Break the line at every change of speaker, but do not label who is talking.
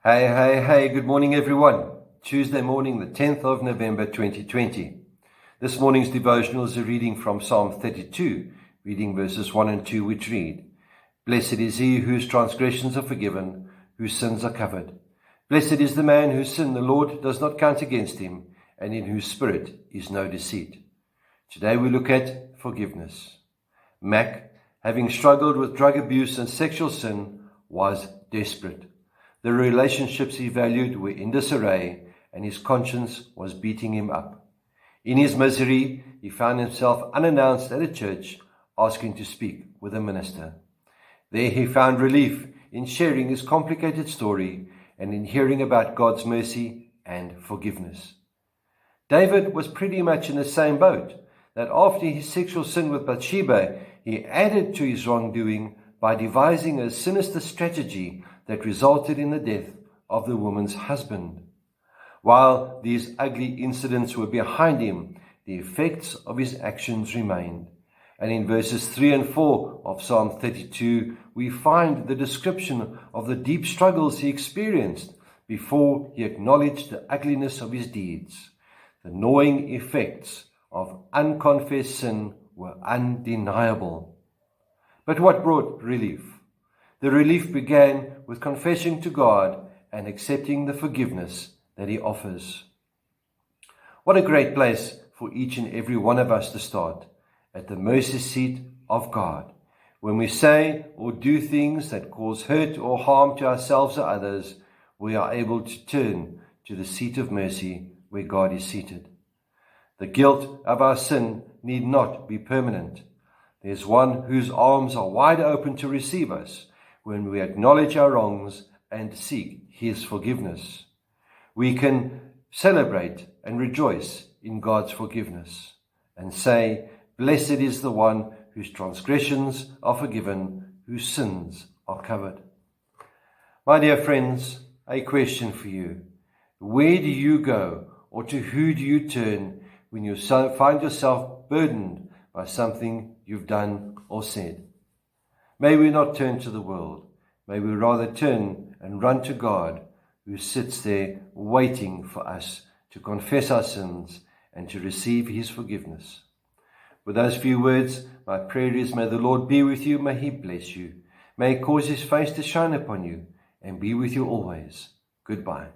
Hey, good morning everyone. Tuesday morning, the 10th of November 2020. This morning's devotional is a reading from Psalm 32, reading verses 1 and 2, which read, Blessed is he whose transgressions are forgiven, whose sins are covered. Blessed is the man whose sin the Lord does not count against him, and in whose spirit is no deceit. Today we look at forgiveness. Mac, having struggled with drug abuse and sexual sin, was desperate. The relationships he valued were in disarray, and his conscience was beating him up. In his misery, he found himself unannounced at a church, asking to speak with a minister. There he found relief in sharing his complicated story and in hearing about God's mercy and forgiveness. David was pretty much in the same boat, that after his sexual sin with Bathsheba, he added to his wrongdoing by devising a sinister strategy that resulted in the death of the woman's husband. While these ugly incidents were behind him, the effects of his actions remained. And in verses 3 and 4 of Psalm 32, we find the description of the deep struggles he experienced before he acknowledged the ugliness of his deeds. The gnawing effects of unconfessed sin were undeniable. But what brought relief? The relief began with confessing to God and accepting the forgiveness that he offers. What a great place for each and every one of us to start, at the mercy seat of God. When we say or do things that cause hurt or harm to ourselves or others, we are able to turn to the seat of mercy where God is seated. The guilt of our sin need not be permanent. There's one whose arms are wide open to receive us when we acknowledge our wrongs and seek his forgiveness. We can celebrate and rejoice in God's forgiveness and say, Blessed is the one whose transgressions are forgiven, whose sins are covered. My dear friends, a question for you. Where do you go, or to who do you turn when you find yourself burdened by something you've done or said? May we not turn to the world. May we rather turn and run to God, who sits there waiting for us to confess our sins and to receive his forgiveness. With those few words, my prayer is, may the Lord be with you, may he bless you, may he cause his face to shine upon you and be with you always. Goodbye.